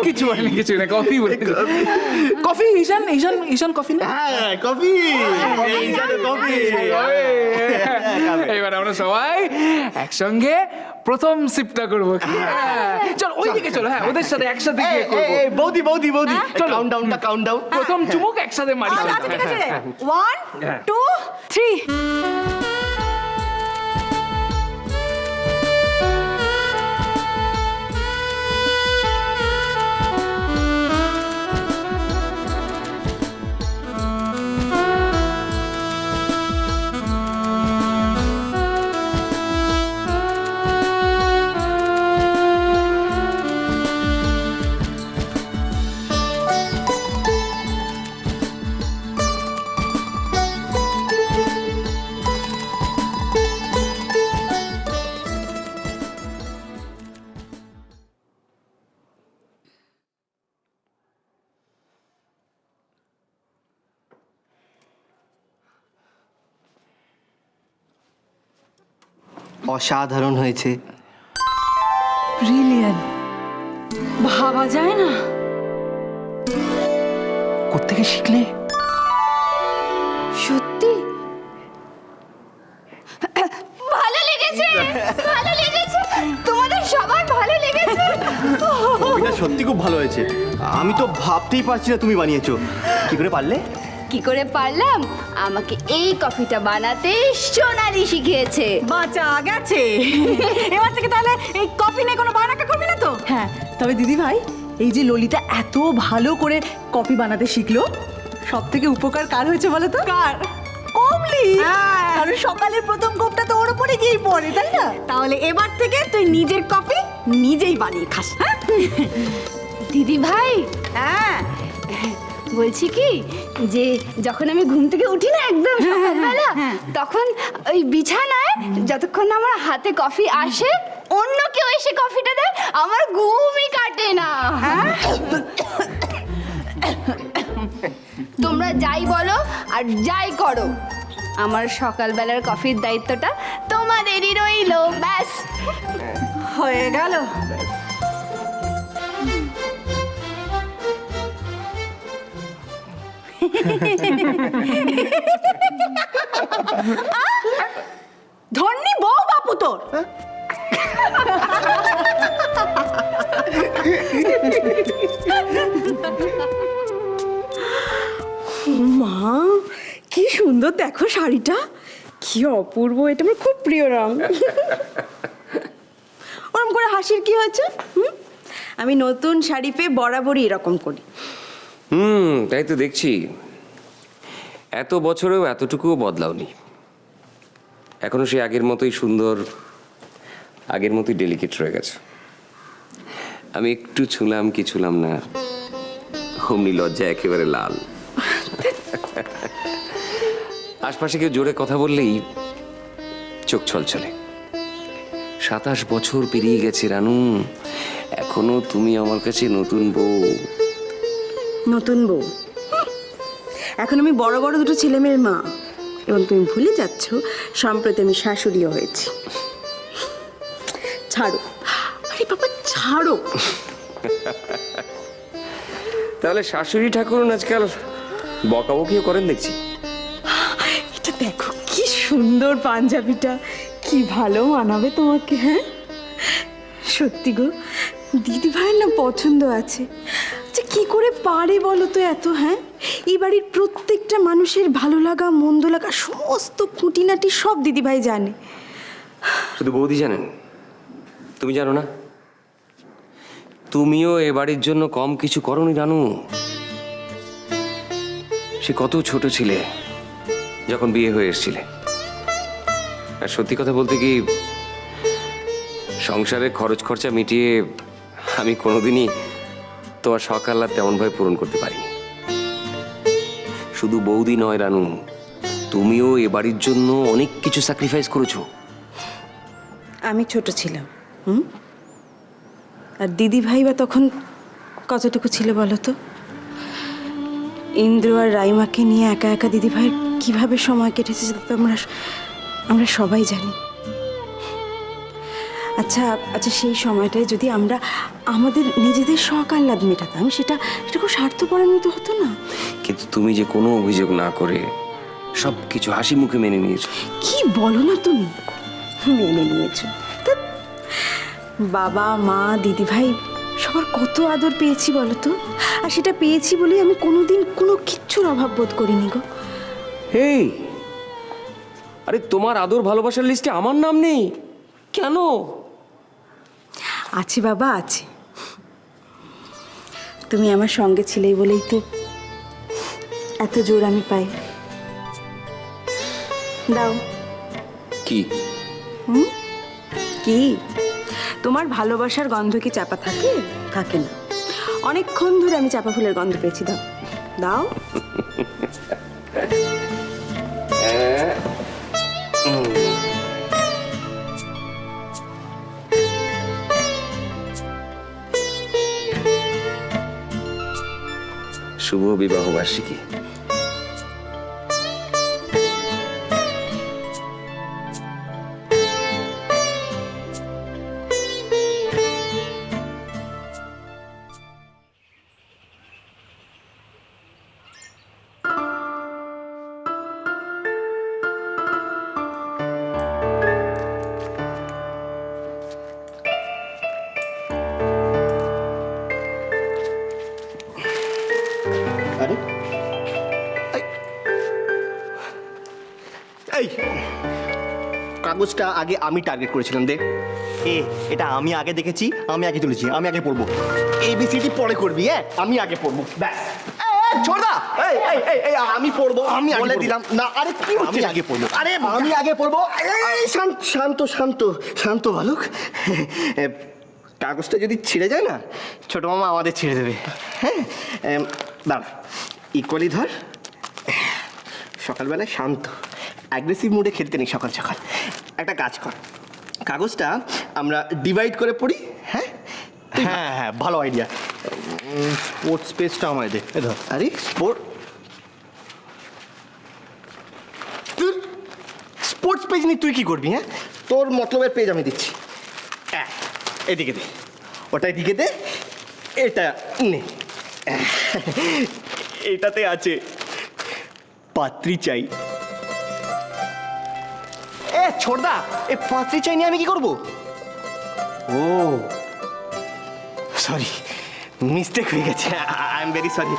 কিছু হয় না, কিছু না, কফি বলে। কফি, ঈশান ঈশান ঈশান কফি না? হ্যাঁ কফি, এইখানে কফি। এবার আমরা সবাই একসঙ্গে প্রথম সিপটা করবো। চল ওইদিকে চলো, হ্যাঁ ওদের সাথে একসাথে গিয়ে করবো। বৌদি বৌদি বৌদি, চলো। কাউন্টডাউনটা কাউন্টডাউন। প্রথম চুমুক একসাথে মারি। আচ্ছা ঠিক আছে, 1 2 3। অসাধারণ হয়েছে। ব্রিলিয়ান্ট, ভাবা যায় না। কোত্থেকে শিখলে? সত্যি ভালো লেগেছে, ভালো লেগেছে, তোমাদের সবার ভালো লেগেছে। কফিটা সত্যি খুব ভালো হয়েছে। আমি তো ভাবতেই পারছি না তুমি বানিয়েছো। কি করে পারলে? কি করে পারলাম? আমাকে এই কফিটা বানাতে সোনালি শিখিয়েছে। বাঁচা গেছে। এবার থেকে তাহলে এই কফি নিয়ে কোনো বানাকা করবি না তো? হ্যাঁ, তবে দিদি ভাই, এই যে ললিতা এত ভালো করে কফি বানাতে শিখলো, সব থেকে উপকার কার হয়েছে বলো তো? কার? কমলি। কারণ সকালের প্রথম কাপটা তো ওর উপরে গিয়েই পড়ে, তাই না? তাহলে এবার থেকে তুই নিজের কফি নিজেই বানিয়ে খাস। হ্যাঁ দিদি ভাই, হ্যাঁ, বলছি কি যে যখন আমি ঘুম থেকে উঠি না একদম সকালবেলা, তখন ওই বিছানায় যতক্ষণ না আমার হাতে কফি আসে, অন্য কেউ এসে কফিটা দেয়, আমার ঘুমই কাটে না। তোমরা যাই বলো আর যাই করো, আমার সকালবেলার কফির দায়িত্বটা তোমাদেরই রইলো। ব্যাস, হয়ে গেল। ধন্যি বউ বাপু তোর। মা কি সুন্দর দেখো শাড়িটা, কি অপূর্ব, এটা আমার খুব প্রিয় রং। ওরম করে হাসির কি হয়েছে? আমি নতুন শাড়ি পেয়ে বরাবরই এরকম করি। তাই তো দেখছি, এত বছরেও এতটুকুও বদলাওনি। এখনো সে আগের মতোই সুন্দর, আগের মতোই ডেলিকেট রয়ে গেছে। আমি একটু ছুঁলাম কি ছুঁলাম না, অমনি লজ্জা একেবারে লাল। আশপাশে কেউ জোরে কথা বললেই চোখ ছলছলে। 27 বছর পেরিয়ে গেছে রানু, এখনো তুমি আমার কাছে নতুন বউ। নতুন বউ? এখন আমি বড় বড় দুটো ছেলে মেয়ের মা, এবং তুমি ভুলে যাচ্ছ সম্প্রতি আমি শাশুড়িও হয়েছি। ছাড়ো, আরে বাবা ছাড়ো। তাহলে শাশুড়ি ঠাকুরন আজকাল বকাবকিও করেন দেখছি। এটা দেখো কি সুন্দর পাঞ্জাবিটা, কি ভালো মানাবে তোমাকে। হ্যাঁ সত্যি গো, দিদি ভাইয়ের না পছন্দ আছে। আচ্ছা কি করে পারে বলো তো এত? হ্যাঁ, এই বাড়ির প্রত্যেকটা মানুষের ভালো লাগা মন্দ লাগা সমস্ত খুঁটিনাটি সব দিদি ভাই জানে। শুধু বৌদি জানেন, তুমি জানো না? তুমিও এ বাড়ির জন্য কম কিছু করোনি জানো। সে কত ছোট ছিলে যখন বিয়ে হয়ে এসেছিলে। আর সত্যি কথা বলতে কি, সংসারের খরচ খরচা মিটিয়ে আমি কোনোদিনই তোমার শখ আহ্লাদ তেমনভাবে পূরণ করতে পারিনি। শুধু বৌদি নয় রানু, তুমিও এ বাড়ির জন্য অনেক কিছু স্যাক্রিফাইস করেছো। আমি ছোট ছিলাম, আর দিদি ভাই বা তখন কতটুকু ছিল বলো তো? ইন্দ্র আর রাইমাকে নিয়ে একা একা দিদি ভাইয়ের কিভাবে সময় কেটেছে সেটা তো আমরা সবাই জানি। আচ্ছা আচ্ছা, সেই সময়টায় যদি আমরা আমাদের নিজেদের শখ আহ্লাদ মেটাতাম, সেটা খুব স্বার্থপরের মতো হতো না? কিন্তু তুমি যে কোনো অভিযোগ না করে সব কিছু হাসি মুখে মেনে নিয়েছো। কি বলো না তুমি, মেনে নিয়েছো? ধ্যাৎ, বাবা মা দিদি ভাই সবার কত আদর পেয়েছি বলো তো, আর সেটা পেয়েছি বলেই আমি কোনোদিন কোনো কিচ্ছুর অভাব বোধ করিনি গো। এই, আরে তোমার আদর ভালোবাসার লিস্টে আমার নাম নেই কেন? আছে বাবা, আছে। তুমি আমার সঙ্গে ছিলেই বলেই তো এত জোর আমি পাই। দাও। কি? কি তোমার ভালোবাসার গন্ধ কি চাপা থাকে? থাকে না। অনেকক্ষণ ধরে আমি চাপা ফুলের গন্ধ পেয়েছি। দাও দাও। শুভ বিবাহ বার্ষিকী। আরে এই কাগজটা আগে আমি টার্গেট করেছিলাম। দে, এটা আমি আগে দেখেছি, আমি আগে তুলেছি, আমি আগে পড়বো। এবিসিডি পরে করবি, হ্যাঁ? আমি আগে পড়বো, ব্যাস। ছোড়া, আমি পড়বো, আমি বলে দিলাম না। আরে কি হচ্ছে? আমি আগে পড়বো, আরে আমি আগে পড়বো। শান্ত শান্ত শান্ত বালক। কাগজটা যদি ছিঁড়ে যায় না, ছোট মামা আমাদের ছিঁড়ে দেবে। হ্যাঁ, দাঁড়া, ইকুয়ালি ধর। সকালবেলায় শান্ত, অ্যাগ্রেসিভ মুডে খেলতে নেই সকাল সকাল। একটা কাজ কর, কাগজটা আমরা ডিভাইড করে পড়ি। হ্যাঁ হ্যাঁ হ্যাঁ, ভালো আইডিয়া। স্পোর্টস পেজটা আমায় দে। ধর। আরে স্পোর্টস পেজ নিয়ে তুই কি করবি? হ্যাঁ, তোর মতলবের পেজ আমি দিচ্ছি। এদিকে দে, ওটা এদিকে দে, এটা নে। এটাতে আছে পাত্রী চাই। ছোড়দা, এ পাত্রী চাই নিয়ে আমি কি করবো? ও সরি, মিস্টেক হয়ে গেছে। I am very sorry.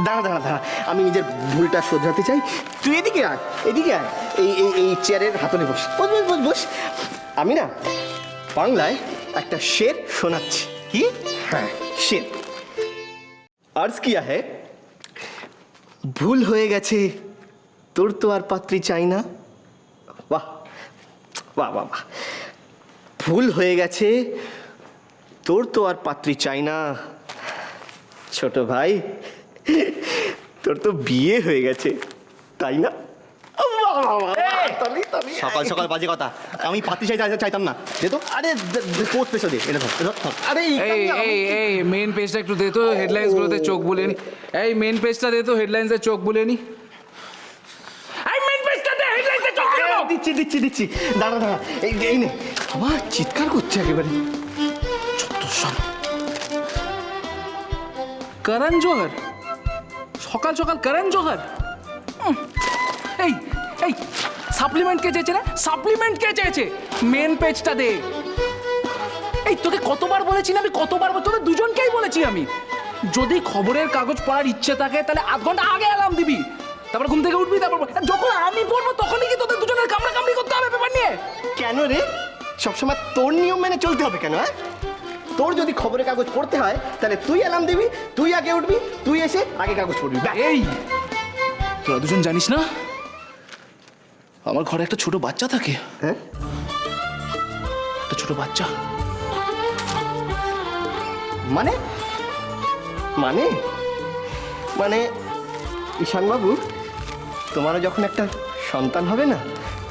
দাঁড়া দাঁড়া দাঁড়া, আমি নিজের ভুলটা শোধরাতে চাই। তুই এদিকে আয়, এদিকে আয়। এই চেয়ারের হাতলে বস, বস বস বস বস। আমি না বাংলায় একটা শের শোনাচ্ছি। কি? হ্যাঁ, শের। আর্জ কিয়া है, ভুল হয়ে গেছে, তোর তো আর পাত্রী চাই না। বাহ বাহ বাহ বাহ। ভুল হয়ে গেছে, তোর তো আর পাত্রী চাই না। ছোট ভাই, তোর তো বিয়ে হয়ে গেছে, তাই না? সকাল সকাল বাজে কথা। আমি পাতি চাইতাম না। দে তো। আরে পোস্ট পেছনে দে, এটা ধর ধর। আরে এই মেন পেজটা একটু দে তো, হেডলাইন্স গুলোতে চোখ বুলে নি। এই মেন পেজটা দে তো, হেডলাইন্সে চোখ বুলে নি। এই মেন পেজটা দে, হেডলাইন্সে চোখ বুলে নি। দিচ্ছি দিচ্ছি দিচ্ছি, দাঁড়া দাঁড়া। এই নে। আমার চিৎকার করছে একেবারে। করণ জোহর, সকাল সকাল করণ জোহর। এই এই সাপ্লিমেন্ট কে চেয়েছে না? সাপ্লিমেন্ট কে চেয়েছে? মেন পেজটা দে। এই তোকে কতবার বলেছি না, আমি কতবার তোদের দুজনকেই বলেছি আমি, যদি খবরের কাগজ পড়ার ইচ্ছে থাকে তাহলে আধ ঘন্টা আগে অ্যালার্ম দিবি, তারপর ঘুম থেকে উঠবি, তারপর যখন আমি পড়বো তখনই কি তোদের দুজনের কামড়া কামড়ি করতে হবে পেপার নিয়ে? কেন রে? সবসময় তোর নিয়ম মেনে চলতে হবে কেন? হ্যাঁ, তোর যদি খবরের কাগজ পড়তে হয় তাহলে তুই অ্যালার্ম দিবি, তুই আগে উঠবি, তুই এসে আগে কাগজ পড়বি। এই তোরা দুজন জানিস না আমার ঘরে একটা ছোট বাচ্চা থাকে? হ্যাঁ, একটা ছোট বাচ্চা। মানে মানে মানে ঈশানবাবু, তোমারও যখন একটা সন্তান হবে না,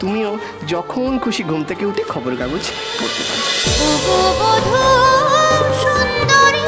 তুমিও যখন খুশি ঘুম থেকে উঠে খবরের কাগজ পড়তে পারো। সুন্দরী